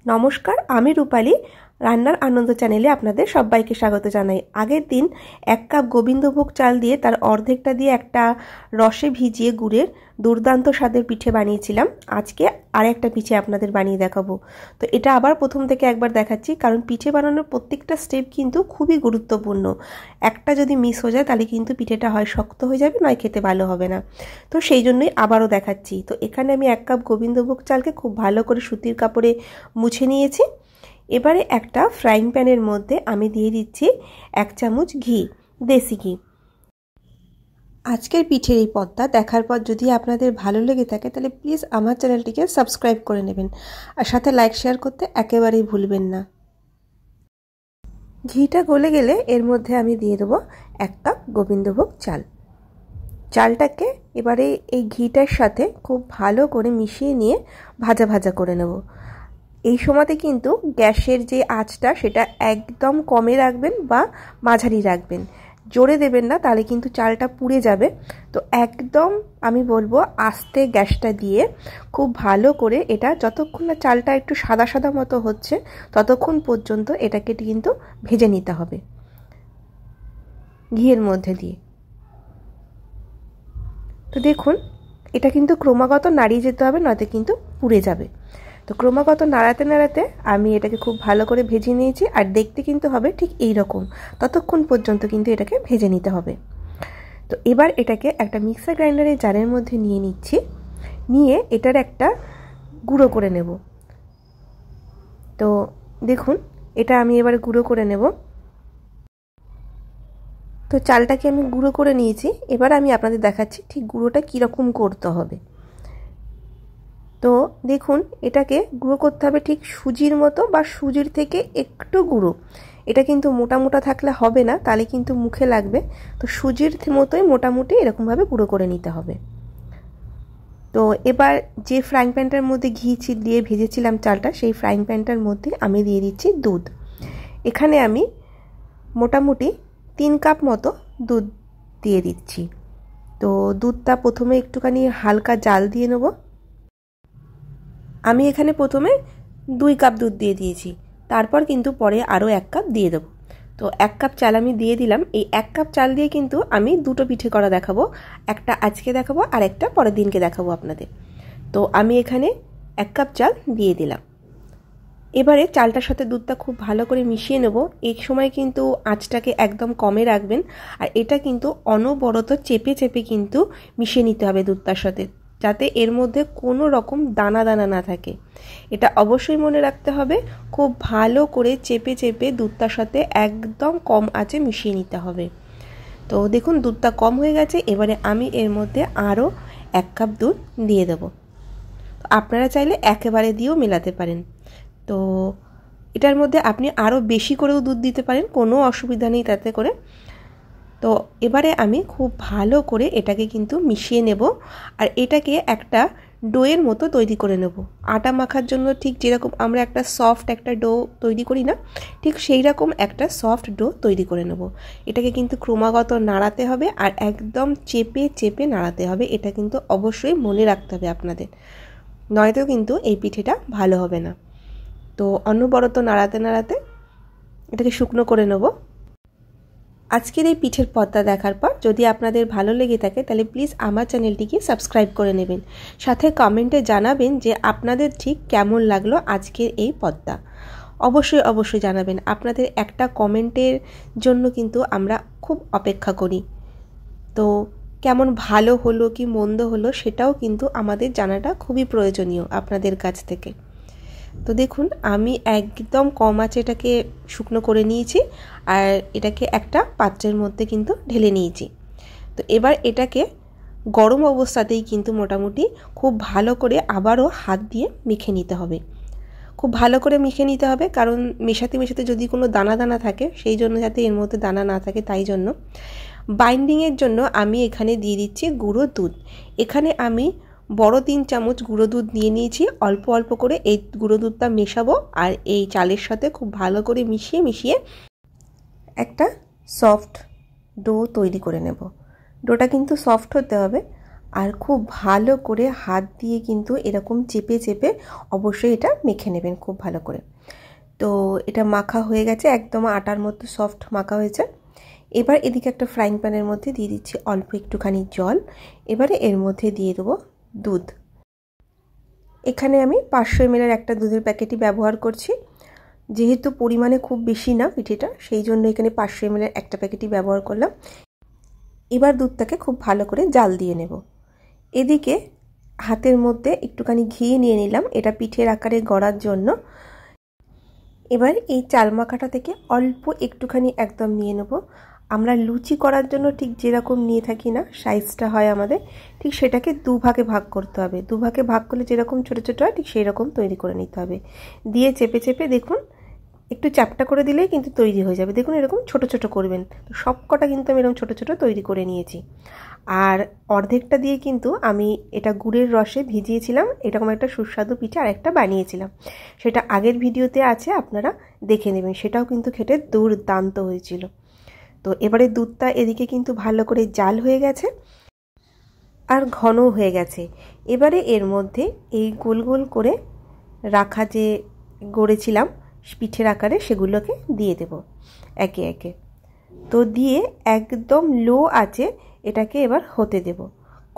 নমস্কার, আমি রূপালী রান্নার আনন্দ চ্যানেলে আপনাদের সবাইকে স্বাগত জানাই। আগের দিন 1 কাপ গোবিন্দভোগ চাল দিয়ে তার অর্ধেকটা দিয়ে একটা রসে ভিজিয়ে গুড়ের দুর্দান্ত স্বাদের পিঠে বানিয়েছিলাম। আজকে আর একটা পিঠে আপনাদের বানিয়ে দেখাবো। তো এটা আবার প্রথম থেকে একবার দেখাচ্ছি, কারণ পিঠে বানানোর প্রত্যেকটা স্টেপ কিন্তু খুবই গুরুত্বপূর্ণ। একটা যদি মিস হয়ে যায় তাহলে কিন্তু পিঠেটা হয় শক্ত হয়ে যাবে, নয় খেতে ভালো হবে না। তো সেই জন্যই আবারও দেখাচ্ছি। তো এখানে আমি 1 কাপ গোবিন্দভোগ চালকে খুব ভালো করে সুতির কাপড়ে মুছে নিয়েছি। এবারে একটা ফ্রাইং প্যানের মধ্যে আমি দিয়ে দিচ্ছি 1 চামচ ঘি, দেশি ঘি। আজকের পিঠের এই পদটা দেখার পর যদি আপনাদের ভালো লেগে থাকে তাহলে প্লিজ আমার চ্যানেলটিকে সাবস্ক্রাইব করে নেবেন, আর সাথে লাইক শেয়ার করতে একেবারেই ভুলবেন না। ঘিটা গলে গেলে এর মধ্যে আমি দিয়ে দেবো 1 কাপ গোবিন্দভোগ চাল। চালটাকে এবারে এই ঘিটার সাথে খুব ভালো করে মিশিয়ে নিয়ে ভাজা ভাজা করে নেব। এই সময়তে কিন্তু গ্যাসের যে আঁচটা সেটা একদম কমে রাখবেন বা মাঝারি রাখবেন, জোরে দেবেন না, তাহলে কিন্তু চালটা পুড়ে যাবে। তো একদম আমি বলবো আস্তে গ্যাসটা দিয়ে খুব ভালো করে এটা যতক্ষণ না চালটা একটু সাদা সাদা মতো হচ্ছে ততক্ষণ পর্যন্ত এটাকে কিন্তু ভেজে নিতে হবে ঘিয়ের মধ্যে দিয়ে। তো দেখুন এটা কিন্তু ক্রমাগত নাড়িয়ে যেতে হবে, নয়তো কিন্তু পুড়ে যাবে। তো ক্রমাগত নাড়াতে নাড়াতে আমি এটাকে খুব ভালো করে ভেজে নিয়েছি, আর দেখতে কিন্তু হবে ঠিক এই রকম। ততক্ষণ পর্যন্ত কিন্তু এটাকে ভেজে নিতে হবে। তো এবার এটাকে একটা মিক্সার গ্রাইন্ডারের জারের মধ্যে নিয়ে নিচ্ছি, নিয়ে এটার একটা গুঁড়ো করে নেব। তো দেখুন এটা আমি এবার গুঁড়ো করে নেব। তো চালটাকে আমি গুঁড়ো করে নিয়েছি, এবার আমি আপনাদের দেখাচ্ছি ঠিক গুঁড়োটা কীরকম করতে হবে। তো দেখুন এটাকে গুঁড়ো করতে হবে ঠিক সুজির মতো বা সুজির থেকে একটু গুঁড়ো। এটা কিন্তু মোটা মোটা থাকলে হবে না, তাহলে কিন্তু মুখে লাগবে। তো সুজির মতোই মোটামুটি এরকমভাবে গুঁড়ো করে নিতে হবে। তো এবার যে ফ্রাইং প্যানটার মধ্যে ঘি দিয়ে ভেজেছিলাম চালটা, সেই ফ্রাইং প্যানটার মধ্যে আমি দিয়ে দিচ্ছি দুধ। এখানে আমি মোটামুটি 3 কাপ মতো দুধ দিয়ে দিচ্ছি। তো দুধটা প্রথমে একটুখানি হালকা জাল দিয়ে নেব। আমি এখানে প্রথমে 2 কাপ দুধ দিয়ে দিয়েছি, তারপর কিন্তু পরে আরও 1 কাপ দিয়ে দেবো। তো 1 কাপ চাল আমি দিয়ে দিলাম। এই 1 কাপ চাল দিয়ে কিন্তু আমি দুটো পিঠে করা দেখাবো, একটা আজকে দেখাবো আর একটা পরের দিনকে দেখাবো আপনাদের। তো আমি এখানে 1 কাপ চাল দিয়ে দিলাম। এবারে চালটার সাথে দুধটা খুব ভালো করে মিশিয়ে নেব। এই সময় কিন্তু আঁচটাকে একদম কমে রাখবেন, আর এটা কিন্তু অনবরত চেপে চেপে কিন্তু মিশিয়ে নিতে হবে দুধটার সাথে, যাতে এর মধ্যে কোনো রকম দানা দানা না থাকে। এটা অবশ্যই মনে রাখতে হবে, খুব ভালো করে চেপে চেপে দুধটার সাথে একদম কম আঁচে মিশিয়ে নিতে হবে। তো দেখুন দুধটা কম হয়ে গেছে, এবারে আমি এর মধ্যে আরও 1 কাপ দুধ দিয়ে দেবো। আপনারা চাইলে একেবারে দিয়েও মেলাতে পারেন। তো এটার মধ্যে আপনি আরও বেশি করেও দুধ দিতে পারেন, কোনো অসুবিধা নেই তাতে করে। তো এবারে আমি খুব ভালো করে এটাকে কিন্তু মিশিয়ে নেব, আর এটাকে একটা ডোয়ের মতো তৈরি করে নেব। আটা মাখার জন্য ঠিক যেরকম আমরা একটা সফট একটা ডো তৈরি করি না, ঠিক সেই রকম একটা সফট ডো তৈরি করে নেব। এটাকে কিন্তু ক্রমাগত নাড়াতে হবে, আর একদম চেপে চেপে নাড়াতে হবে। এটা কিন্তু অবশ্যই মনে রাখতে হবে আপনাদের, নয়তো কিন্তু এই পিঠেটা ভালো হবে না। তো অনবরত নাড়াতে নাড়াতে এটাকে শুকনো করে নেব। আজকের এই পিঠের পদটা দেখার পর যদি আপনাদের ভালো লেগে থাকে তাহলে প্লিজ আমার চ্যানেলটিকে সাবস্ক্রাইব করে নেবেন, সাথে কমেন্টে জানাবেন যে আপনাদের ঠিক কেমন লাগলো আজকের এই পদটা। অবশ্যই অবশ্যই জানাবেন, আপনাদের একটা কমেন্টের জন্য কিন্তু আমরা খুব অপেক্ষা করি। তো কেমন ভালো হলো কি মন্দ হলো সেটাও কিন্তু আমাদের জানাটা খুবই প্রয়োজনীয় আপনাদের কাছ থেকে। তো দেখুন আমি একদম কম আঁচে এটাকে শুকনো করে নিয়েছি, আর এটাকে একটা পাত্রের মধ্যে কিন্তু ঢেলে নিয়েছি। তো এবার এটাকে গরম অবস্থাতেই কিন্তু মোটামুটি খুব ভালো করে আবারও হাত দিয়ে মেখে নিতে হবে। খুব ভালো করে মেখে নিতে হবে, কারণ মেশাতে মেশাতে যদি কোনো দানা দানা থাকে সেই জন্য, যাতে এর মধ্যে দানা না থাকে তাই জন্য। বাইন্ডিংয়ের জন্য আমি এখানে দিয়ে দিচ্ছি গুঁড়ো দুধ। এখানে আমি বড় 3 চামচ গুঁড়ো দুধ নিয়ে নিয়েছি। অল্প অল্প করে এই গুঁড়ো দুধটা মেশাবো, আর এই চালের সাথে খুব ভালো করে মিশিয়ে মিশিয়ে একটা সফট ডো তৈরি করে নেব। ডোটা কিন্তু সফট হতে হবে, আর খুব ভালো করে হাত দিয়ে কিন্তু এরকম চেপে চেপে অবশ্যই এটা মেখে নেবেন খুব ভালো করে। তো এটা মাখা হয়ে গেছে, একদম আটার মতো সফট মাখা হয়েছে। এবার এদিকে একটা ফ্রাইং প্যানের মধ্যে দিয়ে দিচ্ছি অল্প একটুখানি জল। এবারে এর মধ্যে দিয়ে দেবো দুধ। এখানে আমি 500 ml একটা দুধের প্যাকেটই ব্যবহার করছি। যেহেতু পরিমাণে খুব বেশি না পিঠেটা, সেই জন্য এখানে 500 ml একটা প্যাকেটই ব্যবহার করলাম। এবার দুধটাকে খুব ভালো করে জাল দিয়ে নেব। এদিকে হাতের মধ্যে একটুখানি ঘি নিয়ে নিলাম, এটা পিঠের আকারে গড়ার জন্য। এবার এই চাল মাখাটা থেকে অল্প একটুখানি একদম নিয়ে নেব। আমরা লুচি করার জন্য ঠিক যেরকম নিয়ে থাকি না, সাইজটা হয় আমাদের, ঠিক সেটাকে দুভাগে ভাগ করতে হবে। দুভাগে ভাগ করলে যেরকম ছোটো ছোটো হয় ঠিক সেই রকম তৈরি করে নিতে হবে। দিয়ে চেপে চেপে দেখুন একটু চ্যাপটা করে দিলেই কিন্তু তৈরি হয়ে যাবে। দেখুন এরকম ছোট ছোট করবেন। তো সব কটা কিন্তু আমি এরকম ছোট ছোট তৈরি করে নিয়েছি। আর অর্ধেকটা দিয়ে কিন্তু আমি এটা গুড়ের রসে ভিজিয়েছিলাম, এরকম একটা সুস্বাদু পিঠে আর একটা বানিয়েছিলাম। সেটা আগের ভিডিওতে আছে, আপনারা দেখে নেবেন। সেটাও কিন্তু খেতে দুর্দান্ত হয়েছিল। তো এবারে দুধটা এদিকে কিন্তু ভালো করে জাল হয়ে গেছে আর ঘন হয়ে গেছে। এবারে এর মধ্যে এই গোল গোল করে রাখা যে গড়েছিলাম পিঠের আকারে, সেগুলোকে দিয়ে দেব একে একে। তো দিয়ে একদম লো আঁচে এটাকে এবার হতে দেব।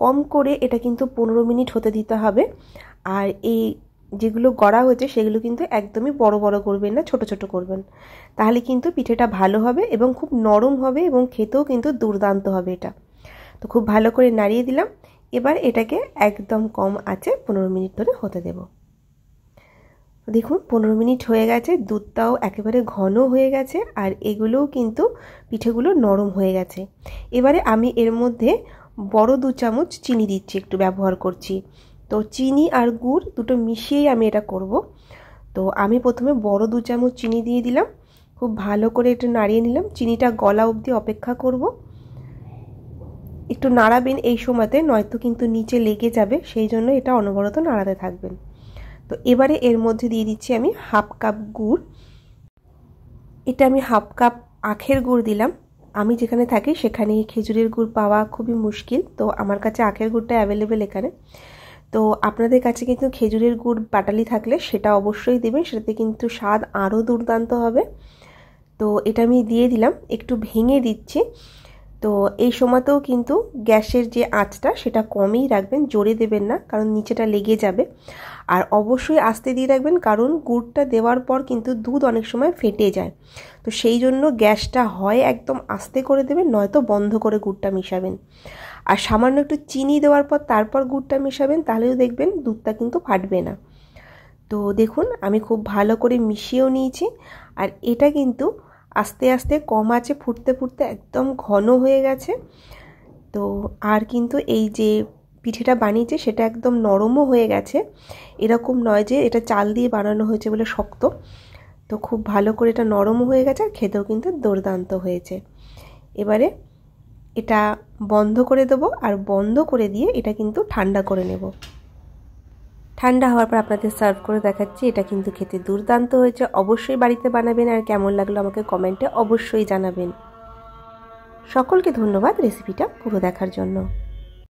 কম করে এটা কিন্তু 15 মিনিট হতে দিতে হবে। আর এই যেগুলো গড়া হয়েছে সেগুলো কিন্তু একদমই বড় বড় করবেন না, ছোট ছোট করবেন। তাহলে কিন্তু পিঠেটা ভালো হবে এবং খুব নরম হবে এবং খেতেও কিন্তু দুর্দান্ত হবে এটা। তো খুব ভালো করে নাড়িয়ে দিলাম। এবার এটাকে একদম কম আঁচে 15 মিনিট ধরে হতে দেব। দেখুন 15 মিনিট হয়ে গেছে, দুধটাও একেবারে ঘন হয়ে গেছে আর এগুলোও কিন্তু পিঠেগুলো নরম হয়ে গেছে। এবারে আমি এর মধ্যে বড় 2 চামচ চিনি দিচ্ছি, একটু ব্যবহার করছি। তো চিনি আর গুড় দুটো মিশিয়েই আমি এটা করব। তো আমি প্রথমে বড় 2 চামচ চিনি দিয়ে দিলাম, খুব ভালো করে একটু নাড়িয়ে নিলাম। চিনিটা গলা অবধি অপেক্ষা করব। একটু নাড়াবেন এই সময়তে, নয়তো কিন্তু নিচে লেগে যাবে, সেই জন্য এটা অনবরত নাড়াতে থাকবেন। তো এবারে এর মধ্যে দিয়ে দিচ্ছি আমি হাফ কাপ গুড়। এটা আমি হাফ কাপ আখের গুড় দিলাম। আমি যেখানে থাকি সেখানে খেজুরের গুড় পাওয়া খুবই মুশকিল, তো আমার কাছে আখের গুড়টা অ্যাভেলেবেল এখানে। তো আপনাদের কাছে কিন্তু খেজুরের গুড় বাটালি থাকলে সেটা অবশ্যই দেবেন, সেটাতে কিন্তু স্বাদ আরও দুর্দান্ত হবে। তো এটা আমি দিয়ে দিলাম, একটু ভেঙে দিচ্ছি। তো এই সময়তেও কিন্তু গ্যাসের যে আঁচটা সেটা কমই রাখবেন, জোরে দেবেন না, কারণ নিচেটা লেগে যাবে। আর অবশ্যই আস্তে দিয়ে রাখবেন, কারণ গুড়টা দেওয়ার পর কিন্তু দুধ অনেক সময় ফেটে যায়। তো সেই জন্য গ্যাসটা হয় একদম আস্তে করে দেবেন, নয়তো বন্ধ করে গুড়টা মিশাবেন। আর সামান্য একটু চিনি দেওয়ার পর তারপর গুড়টা মেশাবেন, তাহলেও দেখবেন দুধটা কিন্তু ফাটবে না। তো দেখুন আমি খুব ভালো করে মিশিয়েও নিয়েছি। আর এটা কিন্তু আস্তে আস্তে কম আঁচে ফুটতে ফুটতে একদম ঘন হয়ে গেছে। তো আর কিন্তু এই যে পিঠেটা বানিয়েছে সেটা একদম নরমও হয়ে গেছে, এরকম নয় যে এটা চাল দিয়ে বানানো হয়েছে বলে শক্ত। তো খুব ভালো করে এটা নরমও হয়ে গেছে আর খেতেও কিন্তু দুর্দান্ত হয়েছে। এবারে এটা বন্ধ করে দেবো, আর বন্ধ করে দিয়ে এটা কিন্তু ঠান্ডা করে নেব। ঠান্ডা হওয়ার পর আপনাদের সার্ভ করে দেখাচ্ছি। এটা কিন্তু খেতে দুর্দান্ত হয়েছে। অবশ্যই বাড়িতে বানাবেন, আর কেমন লাগলো আমাকে কমেন্টে অবশ্যই জানাবেন। সকলকে ধন্যবাদ রেসিপিটা পুরো দেখার জন্য।